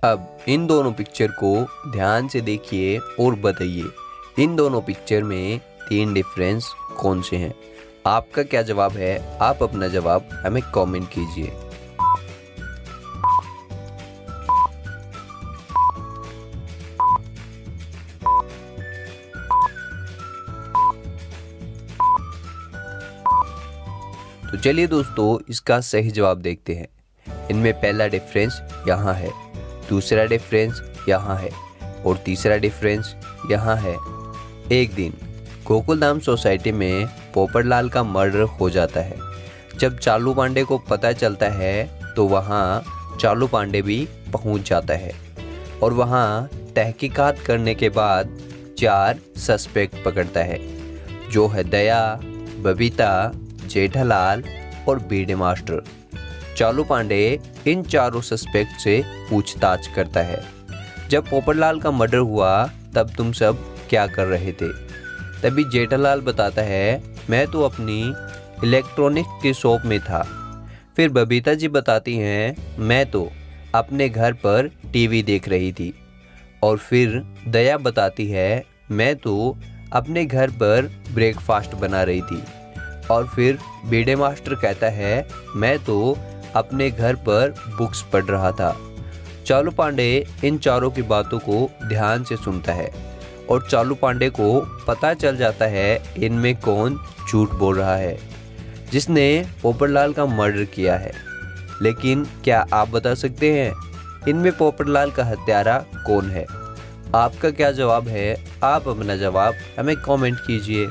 अब इन दोनों पिक्चर को ध्यान से देखिए और बताइए इन दोनों पिक्चर में तीन डिफरेंस कौन से हैं। आपका क्या जवाब है, आप अपना जवाब हमें कमेंट कीजिए। तो चलिए दोस्तों, इसका सही जवाब देखते हैं। इनमें पहला डिफरेंस यहाँ है, दूसरा डिफरेंस यहाँ है और तीसरा डिफरेंस यहाँ है। एक दिन गोकुलधाम सोसाइटी में पोपटलाल का मर्डर हो जाता है। जब चालू पांडे को पता चलता है तो वहाँ चालू पांडे भी पहुँच जाता है और वहाँ तहकीकात करने के बाद 4 सस्पेक्ट पकड़ता है, जो है दया, बबीता, जेठालाल और बीडे मास्टर। चालू पांडे इन चारों सस्पेक्ट से पूछताछ करता है, जब पोपटलाल का मर्डर हुआ तब तुम सब क्या कर रहे थे। तभी जेठालाल बताता है, मैं तो अपनी इलेक्ट्रॉनिक की शॉप में था। फिर बबीता जी बताती हैं, मैं तो अपने घर पर टीवी देख रही थी। और फिर दया बताती है, मैं तो अपने घर पर ब्रेकफास्ट बना रही थी। और फिर बीडे मास्टर कहता है, मैं तो अपने घर पर बुक्स पढ़ रहा था। चालू पांडे इन चारों की बातों को ध्यान से सुनता है और चालू पांडे को पता चल जाता है इनमें कौन झूठ बोल रहा है, जिसने पोपटलाल का मर्डर किया है। लेकिन क्या आप बता सकते हैं इनमें पोपटलाल का हत्यारा कौन है? आपका क्या जवाब है? आप अपना जवाब हमें कमेंट कीजिए।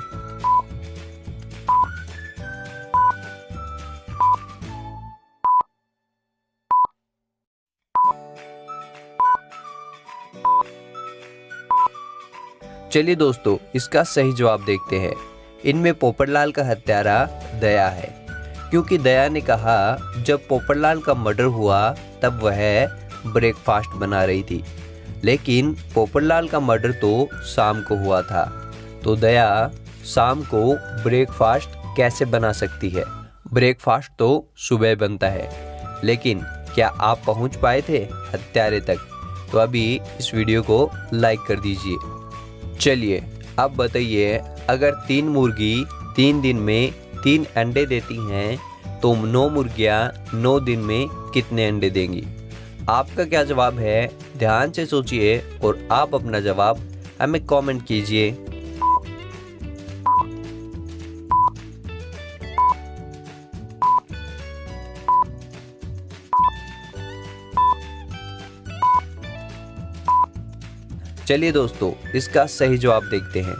चलिए दोस्तों, इसका सही जवाब देखते हैं। इनमें पोपटलाल का हत्यारा दया है, क्योंकि दया ने कहा जब पोपटलाल का मर्डर हुआ तब वह ब्रेकफास्ट बना रही थी, लेकिन पोपटलाल का मर्डर तो शाम को हुआ था, तो दया शाम को ब्रेकफास्ट कैसे बना सकती है? ब्रेकफास्ट तो सुबह बनता है। लेकिन क्या आप पहुंच पाए थे हत्यारे तक? तो अभी इस वीडियो को लाइक कर दीजिए। चलिए अब बताइए, अगर 3 मुर्गी 3 दिन में 3 अंडे देती हैं तो 9 मुर्गियां 9 दिन में कितने अंडे देंगी? आपका क्या जवाब है? ध्यान से सोचिए और आप अपना जवाब हमें कमेंट कीजिए। चलिए दोस्तों, इसका सही जवाब देखते हैं।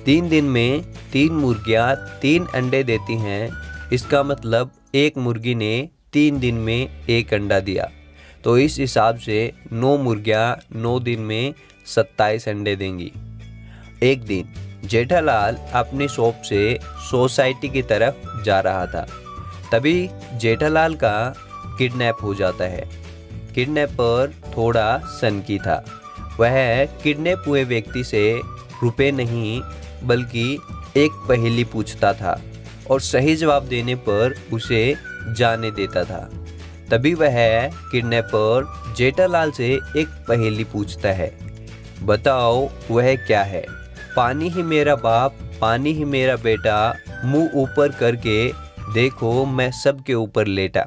3 दिन में 3 मुर्गियां 3 अंडे देती हैं, इसका मतलब एक मुर्गी ने 3 दिन में 1 अंडा दिया, तो इस हिसाब से 9 मुर्गियां 9 दिन में 27 अंडे देंगी। एक दिन जेठालाल अपनी शॉप से सोसाइटी की तरफ जा रहा था, तभी जेठालाल का किडनैप हो जाता है। किडनैपर थोड़ा सनकी था। वह किडनैप हुए व्यक्ति से रुपए नहीं बल्कि एक पहेली पूछता था और सही जवाब देने पर उसे जाने देता था। तभी वह किडनैपर जेठालाल से एक पहेली पूछता है, बताओ वह क्या है? पानी ही मेरा बाप, पानी ही मेरा बेटा, मुंह ऊपर करके देखो मैं सबके ऊपर लेटा।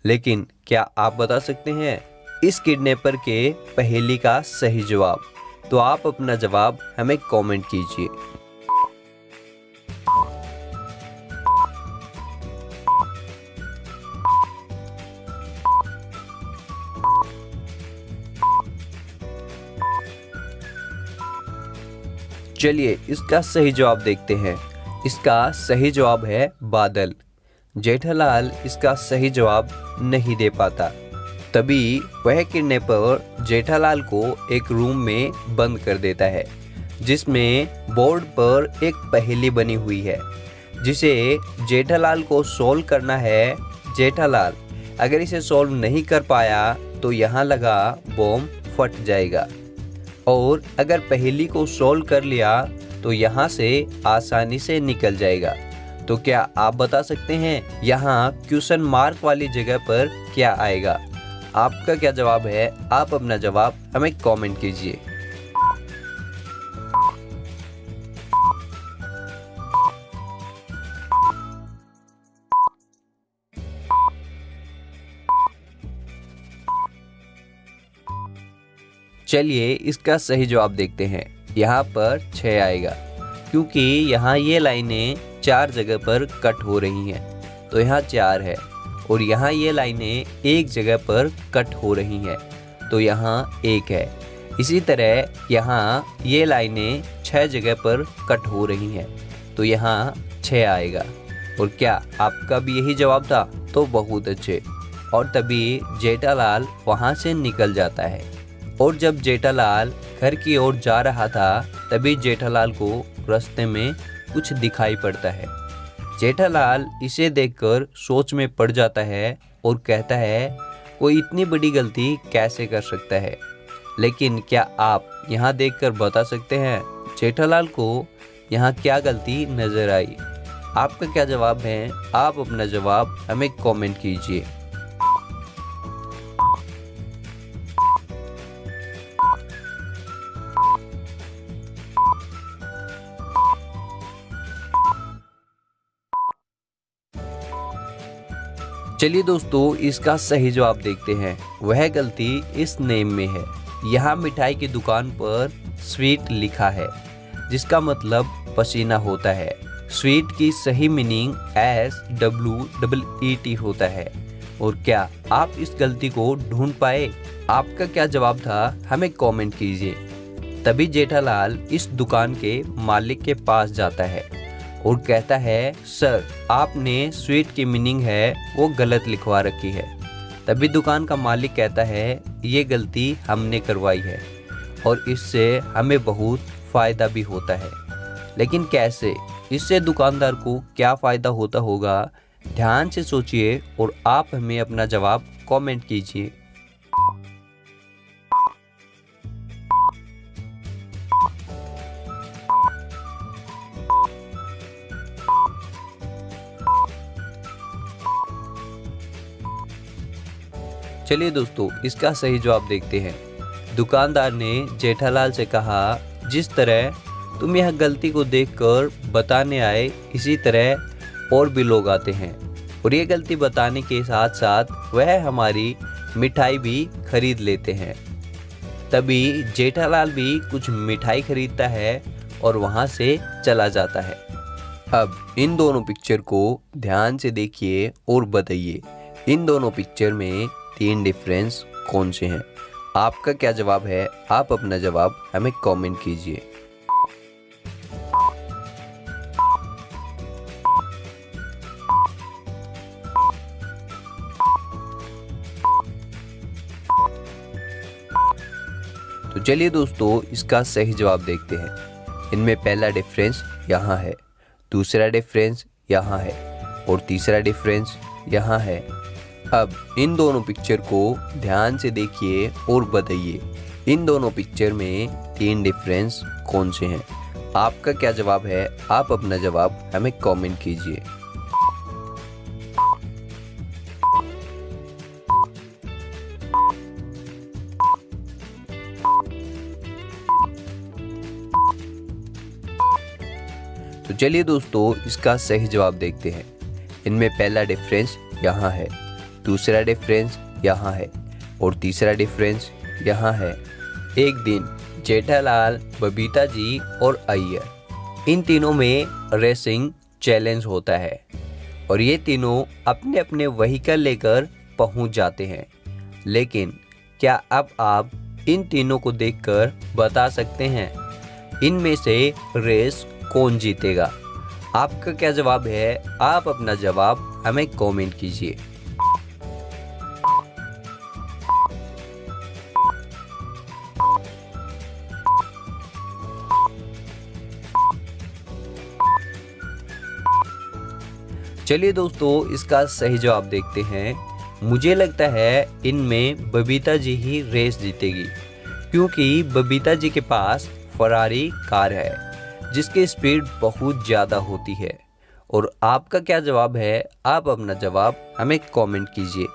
लेकिन क्या आप बता सकते हैं इस किडनैपर के पहेली का सही जवाब? तो आप अपना जवाब हमें कमेंट कीजिए। चलिए इसका सही जवाब देखते हैं। इसका सही जवाब है बादल। जेठालाल इसका सही जवाब नहीं दे पाता। तभी वह किडनैपर जेठालाल को एक रूम में बंद कर देता है, जिसमें बोर्ड पर एक पहेली बनी हुई है, जिसे जेठालाल को सॉल्व करना है। जेठालाल अगर इसे सॉल्व नहीं कर पाया तो यहाँ लगा बॉम्ब फट जाएगा, और अगर पहेली को सॉल्व कर लिया तो यहाँ से आसानी से निकल जाएगा। तो क्या आप बता सकते हैं यहाँ क्वेश्चन मार्क वाली जगह पर क्या आएगा? आपका क्या जवाब है? आप अपना जवाब हमें कमेंट कीजिए। चलिए इसका सही जवाब देखते हैं। यहाँ पर 6 आएगा, क्योंकि यहाँ ये लाइनें 4 जगह पर कट हो रही हैं, तो यहाँ 4 है। और यहाँ ये लाइनें एक जगह पर कट हो रही हैं, तो यहाँ 1 है। इसी तरह यहाँ ये लाइनें 6 जगह पर कट हो रही हैं, तो यहाँ 6 आएगा। और क्या आपका भी यही जवाब था? तो बहुत अच्छे। और तभी जेठालाल वहाँ से निकल जाता है। और जब जेठालाल घर की ओर जा रहा था, तभी जेठालाल को रास्ते में कुछ दिखाई पड़ता है। जेठालाल इसे देखकर सोच में पड़ जाता है और कहता है, कोई इतनी बड़ी गलती कैसे कर सकता है? लेकिन क्या आप यहाँ देखकर बता सकते हैं जेठालाल को यहाँ क्या गलती नजर आई? आपका क्या जवाब है? आप अपना जवाब हमें कमेंट कीजिए। चलिए दोस्तों, इसका सही जवाब देखते हैं। वह गलती इस नेम में है। यहाँ मिठाई की दुकान पर स्वीट लिखा है, जिसका मतलब पसीना होता है। स्वीट की सही मीनिंग SWEET होता है। और क्या आप इस गलती को ढूंढ पाए? आपका क्या जवाब था? हमें कमेंट कीजिए। तभी जेठालाल इस दुकान के मालिक के पास जाता है और कहता है, सर आपने स्वीट की मीनिंग है वो गलत लिखवा रखी है। तभी दुकान का मालिक कहता है, ये गलती हमने करवाई है और इससे हमें बहुत फ़ायदा भी होता है। लेकिन कैसे? इससे दुकानदार को क्या फ़ायदा होता होगा? ध्यान से सोचिए और आप हमें अपना जवाब कमेंट कीजिए। चलिए दोस्तों, इसका सही जवाब देखते हैं। दुकानदार ने जेठालाल से कहा, जिस तरह तुम यह गलती को देखकर बताने आए, इसी तरह और भी लोग आते हैं और ये गलती बताने के साथ साथ वह हमारी मिठाई भी खरीद लेते हैं। तभी जेठालाल भी कुछ मिठाई खरीदता है और वहाँ से चला जाता है। अब इन दोनों पिक्चर को ध्यान से देखिए और बताइए, इन दोनों पिक्चर में 3 डिफरेंस कौन से हैं? आपका क्या जवाब है? आप अपना जवाब हमें कमेंट कीजिए। तो चलिए दोस्तों, इसका सही जवाब देखते हैं। इनमें पहला डिफरेंस यहाँ है, दूसरा डिफरेंस यहाँ है और तीसरा डिफरेंस यहाँ है। अब इन दोनों पिक्चर को ध्यान से देखिए और बताइए, इन दोनों पिक्चर में 3 डिफरेंस कौन से हैं? आपका क्या जवाब है? आप अपना जवाब हमें कमेंट कीजिए। तो चलिए दोस्तों, इसका सही जवाब देखते हैं। इनमें पहला डिफरेंस यहाँ है, दूसरा डिफरेंस यहाँ है और तीसरा डिफरेंस यहाँ है। एक दिन जेठालाल, बबीता जी और अय्यर, इन तीनों में रेसिंग चैलेंज होता है और ये तीनों अपने अपने व्हीकल लेकर पहुंच जाते हैं। लेकिन क्या अब आप इन तीनों को देखकर बता सकते हैं इनमें से रेस कौन जीतेगा? आपका क्या जवाब है? आप अपना जवाब हमें कमेंट कीजिए। चलिए दोस्तों, इसका सही जवाब देखते हैं। मुझे लगता है इनमें बबीता जी ही रेस जीतेगी, क्योंकि बबीता जी के पास फरारी कार है जिसकी स्पीड बहुत ज़्यादा होती है। और आपका क्या जवाब है? आप अपना जवाब हमें कमेंट कीजिए।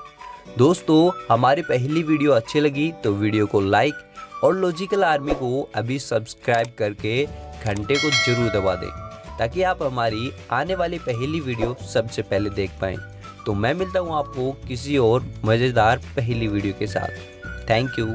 दोस्तों हमारी पहली वीडियो अच्छी लगी तो वीडियो को लाइक और लॉजिकल आर्मी को अभी सब्सक्राइब करके घंटे को जरूर दबा दें ताकि आप हमारी आने वाली पहली वीडियो सबसे पहले देख पाएँ। तो मैं मिलता हूँ आपको किसी और मज़ेदार पहली वीडियो के साथ। Thank you.